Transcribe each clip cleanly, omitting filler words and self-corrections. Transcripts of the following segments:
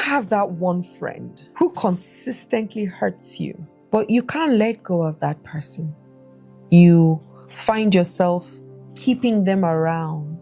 have that one friend who consistently hurts you, but you can't let go of that person. You find yourself keeping them around.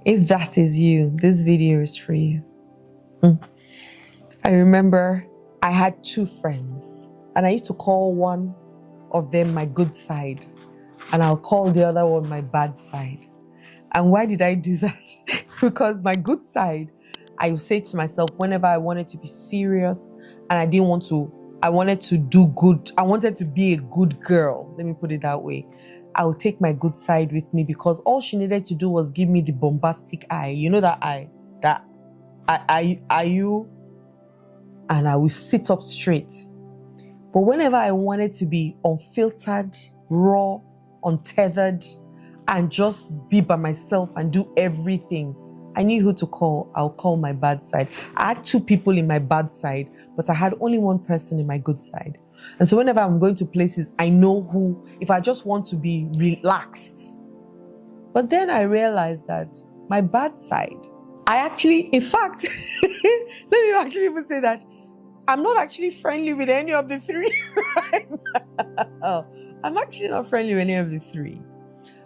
If that is you, this video is for you. I remember I had two friends, and I used to call one of them my good side, and I'll call the other one my bad side. And why did I do that? Because my good side, I would say to myself, whenever I wanted to be serious and I wanted to do good, I wanted to be a good girl, let me put it that way, I would take my good side with me, because all she needed to do was give me the bombastic eye. You know that eye? That, are you? And I would sit up straight. But whenever I wanted to be unfiltered, raw, untethered, and just be by myself and do everything, I knew who to call. I'll call my bad side. I had two people in my bad side, but I had only one person in my good side. And so whenever I'm going to places, I know who, if I just want to be relaxed. But then I realized that my bad side, I actually, in fact, let me actually even say that I'm not actually friendly with any of the three right now. I'm actually not friendly with any of the three.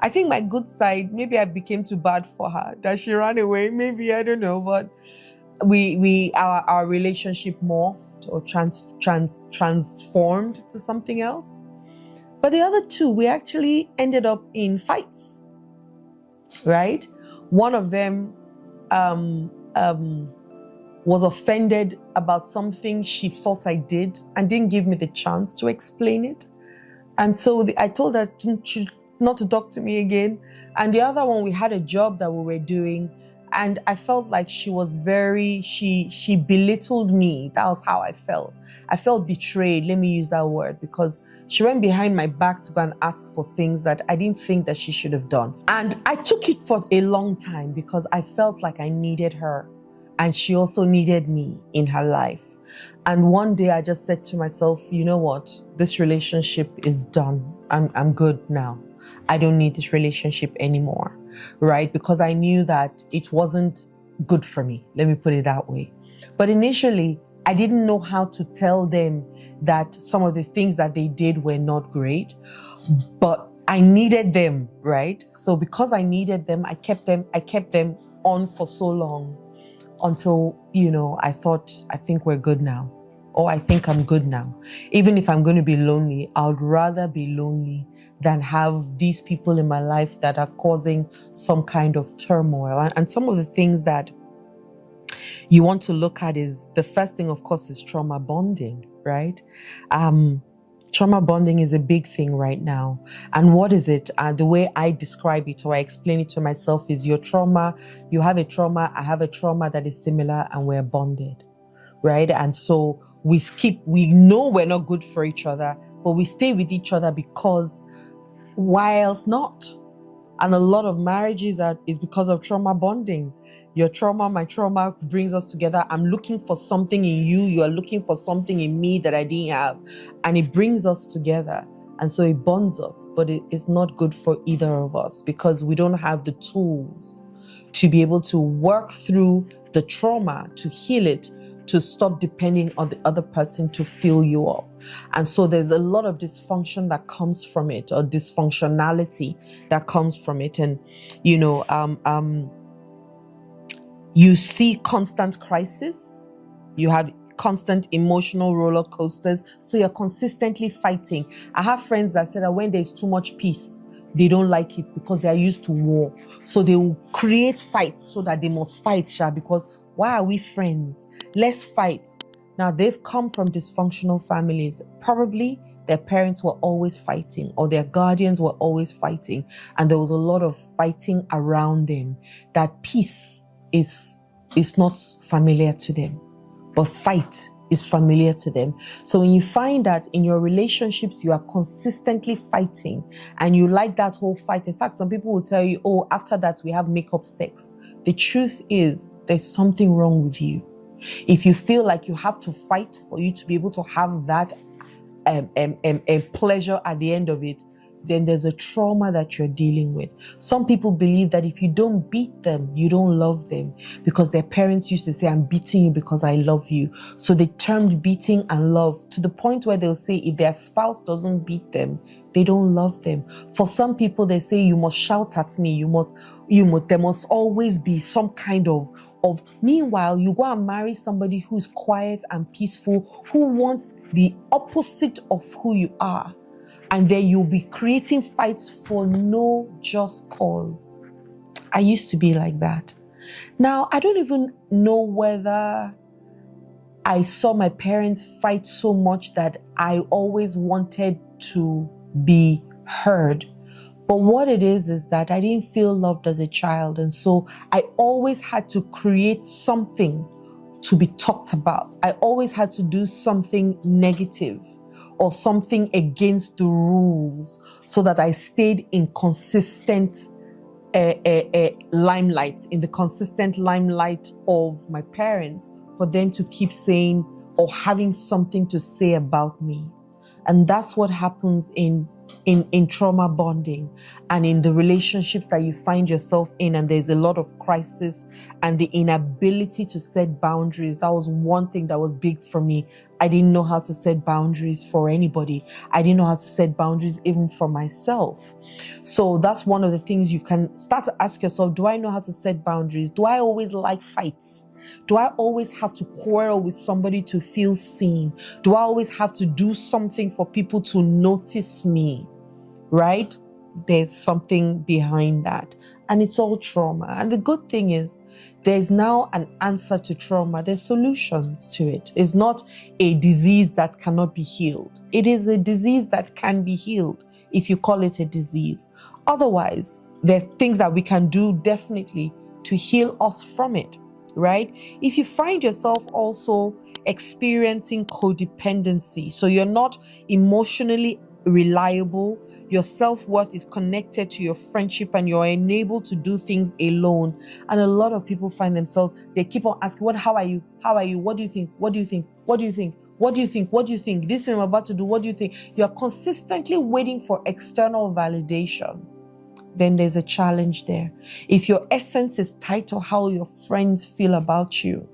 I think my good side, maybe I became too bad for her, that she ran away, maybe, I don't know, but our relationship morphed or transformed to something else. But the other two, we actually ended up in fights, right? One of them was offended about something she thought I did and didn't give me the chance to explain it. And so I told her not to talk to me again. And the other one, we had a job that we were doing, and I felt like she was she belittled me. That was how I felt. I felt betrayed, let me use that word, because she went behind my back to go and ask for things that I didn't think that she should have done. And I took it for a long time because I felt like I needed her, and she also needed me in her life. And one day I just said to myself, you know what? This relationship is done. I'm good now. I don't need this relationship anymore, right? Because I knew that it wasn't good for me. Let me put it that way. But initially, I didn't know how to tell them that some of the things that they did were not great, but I needed them, right? So because I needed them, I kept them on for so long until, I thought, I think we're good now. Or I think I'm good now. Even if I'm going to be lonely, I would rather be lonely than have these people in my life that are causing some kind of turmoil. And some of the things that you want to look at is, the first thing, of course, is trauma bonding, right? Trauma bonding is a big thing right now. And what is it? The way I describe it, or I explain it to myself, is your trauma, you have a trauma, I have a trauma that is similar, and we're bonded, right? And so we know we're not good for each other, but we stay with each other because why else not? And a lot of marriages is because of trauma bonding. Your trauma, my trauma brings us together. I'm looking for something in you. You are looking for something in me that I didn't have. And it brings us together. And so it bonds us, but it is not good for either of us because we don't have the tools to be able to work through the trauma, to heal it, to stop depending on the other person to fill you up. And so there's a lot of dysfunction that comes from it, or dysfunctionality that comes from it. And, you see constant crisis, you have constant emotional roller coasters, so you're consistently fighting. I have friends that said that when there's too much peace, they don't like it because they are used to war. So they will create fights so that they must fight, because why are we friends? Let's fight. Now, they've come from dysfunctional families. Probably their parents were always fighting, or their guardians were always fighting. And there was a lot of fighting around them. That peace is not familiar to them, but fight is familiar to them. So when you find that in your relationships, you are consistently fighting and you like that whole fight. In fact, some people will tell you, oh, after that, we have make-up sex. The truth is there's something wrong with you. If you feel like you have to fight for you to be able to have that pleasure at the end of it, then there's a trauma that you're dealing with. Some people believe that if you don't beat them, you don't love them, because their parents used to say, I'm beating you because I love you. So they termed beating and love to the point where they'll say if their spouse doesn't beat them, they don't love them. For some people, they say, you must shout at me. There must always be some kind of. Meanwhile, you go and marry somebody who's quiet and peaceful, who wants the opposite of who you are. And then you'll be creating fights for no just cause. I used to be like that. Now, I don't even know whether I saw my parents fight so much that I always wanted to be heard. But what it is that I didn't feel loved as a child. And so I always had to create something to be talked about. I always had to do something negative or something against the rules so that I stayed in consistent limelight, in the consistent limelight of my parents, for them to keep saying or having something to say about me. And that's what happens in trauma bonding and in the relationships that you find yourself in, and there's a lot of crisis and the inability to set boundaries. That was one thing that was big for me. I didn't know how to set boundaries for anybody. I didn't know how to set boundaries even for myself. So that's one of the things you can start to ask yourself, do I know how to set boundaries? Do I always like fights? Do I always have to quarrel with somebody to feel seen? Do I always have to do something for people to notice me? Right? There's something behind that. And it's all trauma. And the good thing is, there's now an answer to trauma. There's solutions to it. It's not a disease that cannot be healed. It is a disease that can be healed if you call it a disease. Otherwise, there's things that we can do definitely to heal us from it. Right? If you find yourself also experiencing codependency, so you're not emotionally reliable, your self-worth is connected to your friendship and you're unable to do things alone. And a lot of people find themselves, they keep on asking, how are you? How are you? What do you think? What do you think? What do you think? What do you think? What do you think? This thing I'm about to do, what do you think? You're consistently waiting for external validation. Then there's a challenge there. If your essence is tied to how your friends feel about you.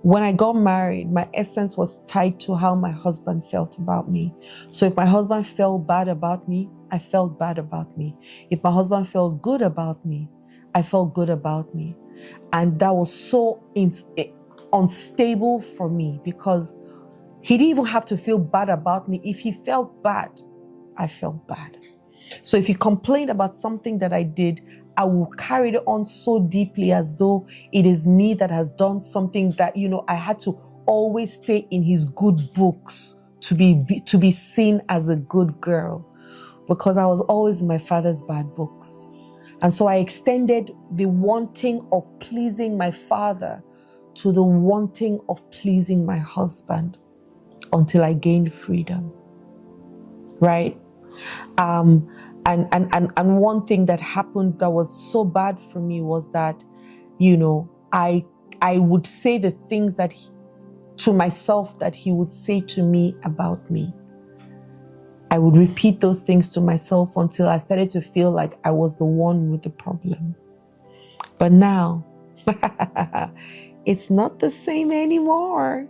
When I got married, my essence was tied to how my husband felt about me. So if my husband felt bad about me, I felt bad about me. If my husband felt good about me, I felt good about me. And that was so unstable for me, because he didn't even have to feel bad about me. If he felt bad, I felt bad. So if he complained about something that I did, I will carry it on so deeply as though it is me that has done something that, I had to always stay in his good books to be seen as a good girl, because I was always in my father's bad books. And so I extended the wanting of pleasing my father to the wanting of pleasing my husband until I gained freedom. Right? And one thing that happened that was so bad for me was that, I would say the things that to myself that he would say to me about me. I would repeat those things to myself until I started to feel like I was the one with the problem. But now, it's not the same anymore.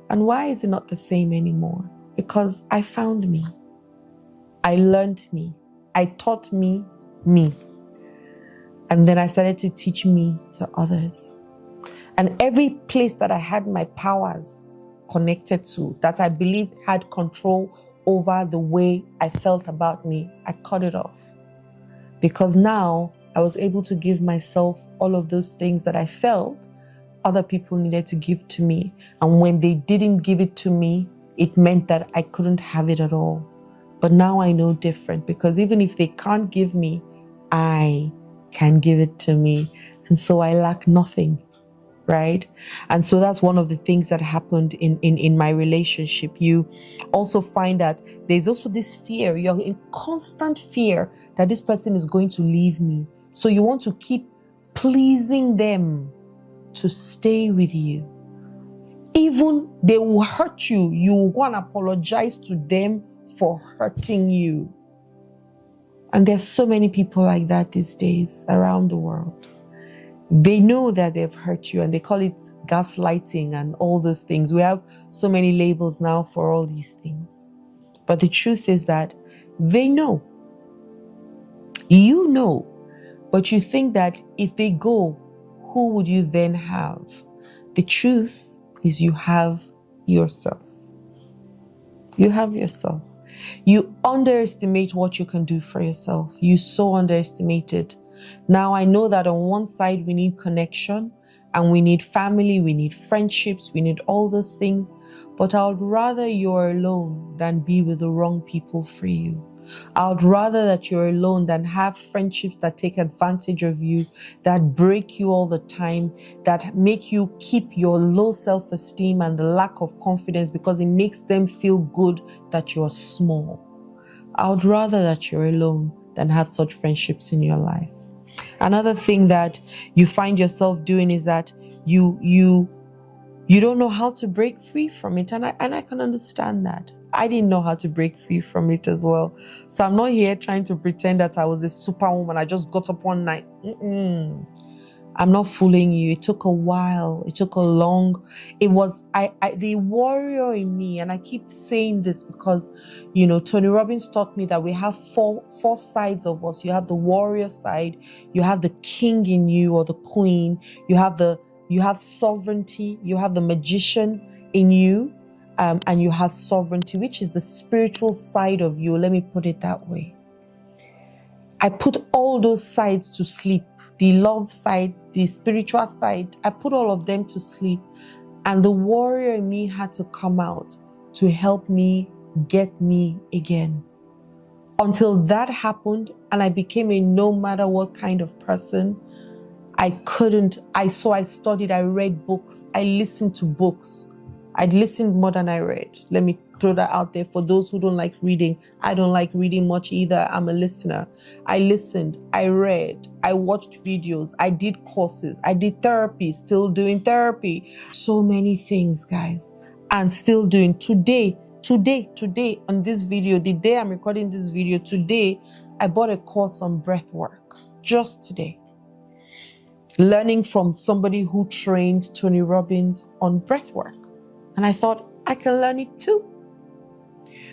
And why is it not the same anymore? Because I found me. I learned me. I taught me. And then I started to teach me to others. And every place that I had my powers connected to, that I believed had control over the way I felt about me, I cut it off. Because now I was able to give myself all of those things that I felt other people needed to give to me. And when they didn't give it to me, it meant that I couldn't have it at all. But now I know different, because even if they can't give me, I can give it to me. And so I lack nothing, right? And so that's one of the things that happened in my relationship. You also find that there's also this fear. You're in constant fear that this person is going to leave me. So you want to keep pleasing them to stay with you. Even they will hurt you, you will go and apologize to them for hurting you. And there's so many people like that these days around the world. They know that they've hurt you, and they call it gaslighting and all those things. We have so many labels now for all these things. But the truth is that they know. You know, but you think that if they go, who would you then have? The truth is you have yourself. You have yourself. You underestimate what you can do for yourself. You so underestimate it. Now I know that on one side we need connection, and we need family, we need friendships, we need all those things. But I would rather you're alone than be with the wrong people for you. I would rather that you're alone than have friendships that take advantage of you, that break you all the time, that make you keep your low self-esteem and the lack of confidence because it makes them feel good that you're small. I would rather that you're alone than have such friendships in your life. Another thing that you find yourself doing is that you don't know how to break free from it. And I can understand that. I didn't know how to break free from it as well. So I'm not here trying to pretend that I was a superwoman. I just got up one night. I'm not fooling you. It took a while. It took a long, it was, the warrior in me, and I keep saying this because, Tony Robbins taught me that we have four sides of us. You have the warrior side, you have the king in you or the queen, you have sovereignty, you have the magician in you, and you have sovereignty, which is the spiritual side of you. Let me put it that way. I put all those sides to sleep. The love side, the spiritual side, I put all of them to sleep. And the warrior in me had to come out to help me get me again. Until that happened and I became a no matter what kind of person, I studied, I read books, I listened to books. I'd listened more than I read. Let me throw that out there for those who don't like reading. I don't like reading much either. I'm a listener. I listened, I read, I watched videos, I did courses, I did therapy, still doing therapy. So many things, guys, and still doing. Today, on this video, the day I'm recording this video, today, I bought a course on breath work, just today. Learning from somebody who trained Tony Robbins on breath work. And I thought, I can learn it too,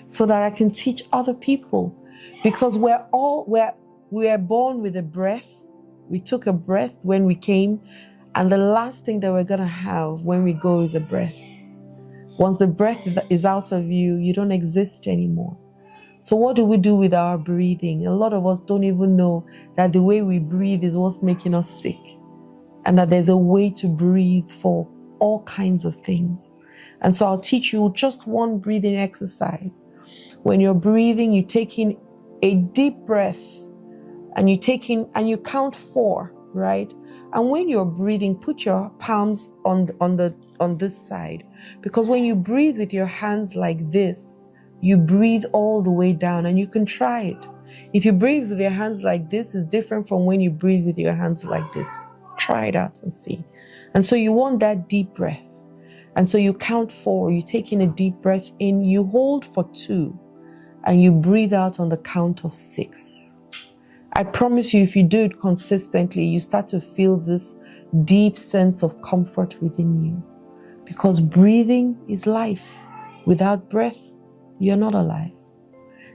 so that I can teach other people. Because we are born with a breath. We took a breath when we came, and the last thing that we're going to have when we go is a breath. Once the breath is out of you, you don't exist anymore. So what do we do with our breathing? A lot of us don't even know that the way we breathe is what's making us sick, and that there's a way to breathe for all kinds of things. And so I'll teach you just one breathing exercise. When you're breathing, you take in a deep breath, and you count 4, right? And when you're breathing, put your palms on this side, because when you breathe with your hands like this, you breathe all the way down, and you can try it. If you breathe with your hands like this, it's different from when you breathe with your hands like this. Try it out and see. And so you want that deep breath. And so you count 4, you take in a deep breath in, you hold for 2, and you breathe out on the count of 6. I promise you, if you do it consistently, you start to feel this deep sense of comfort within you. Because breathing is life. Without breath, you're not alive,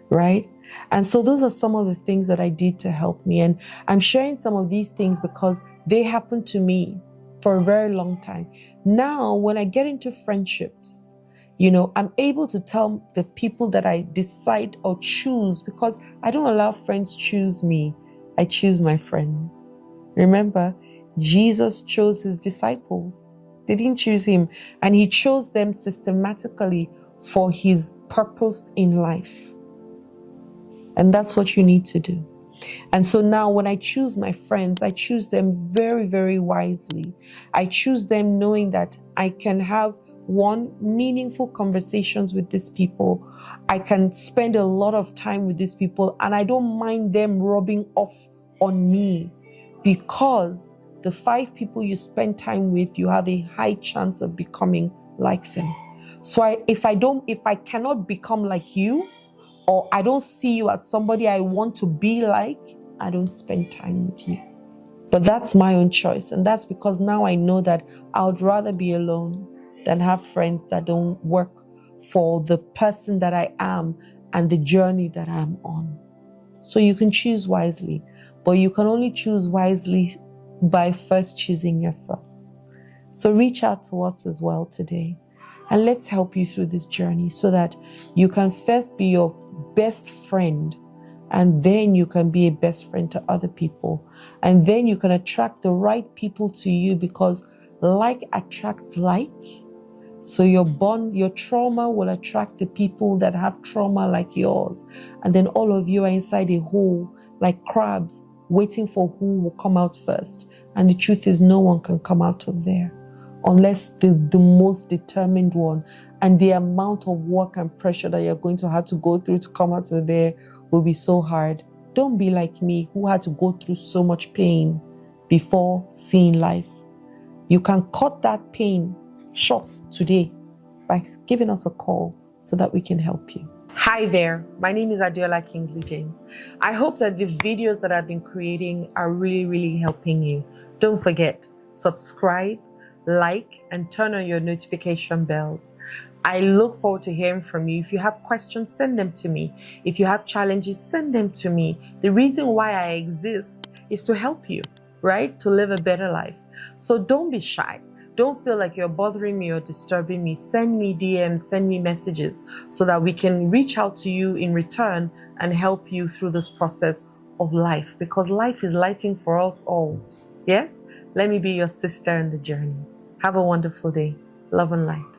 right? And so those are some of the things that I did to help me. And I'm sharing some of these things because they happened to me for a very long time. Now, when I get into friendships, I'm able to tell the people that I decide or choose, because I don't allow friends choose me. I choose my friends. Remember, Jesus chose his disciples. They didn't choose him, and he chose them systematically for his purpose in life. And that's what you need to do. And so now when I choose my friends, I choose them very, very wisely. I choose them knowing that I can have meaningful conversations with these people. I can spend a lot of time with these people, and I don't mind them rubbing off on me, because the 5 people you spend time with, you have a high chance of becoming like them. So if I cannot become like you, or I don't see you as somebody I want to be like, I don't spend time with you. But that's my own choice. And that's because now I know that I would rather be alone than have friends that don't work for the person that I am and the journey that I'm on. So you can choose wisely, but you can only choose wisely by first choosing yourself. So reach out to us as well today, and let's help you through this journey so that you can first be your best friend, and then you can be a best friend to other people. And then you can attract the right people to you, because like attracts like. So your trauma will attract the people that have trauma like yours. And then all of you are inside a hole like crabs, waiting for who will come out first. And the truth is, no one can come out of there unless the most determined one. And the amount of work and pressure that you're going to have to go through to come out of there will be so hard. Don't be like me, who had to go through so much pain before seeing life. You can cut that pain short today by giving us a call so that we can help you. Hi there, my name is Adeola Kingsley James. I hope that the videos that I've been creating are really helping you. Don't forget, subscribe, like, and turn on your notification bells. I look forward to hearing from you. If you have questions, send them to me. If you have challenges, send them to me. The reason why I exist is to help you, right? To live a better life. So don't be shy. Don't feel like you're bothering me or disturbing me. Send me DMs, send me messages so that we can reach out to you in return and help you through this process of life, because life is lifing for us all. Yes? Let me be your sister in the journey. Have a wonderful day. Love and light.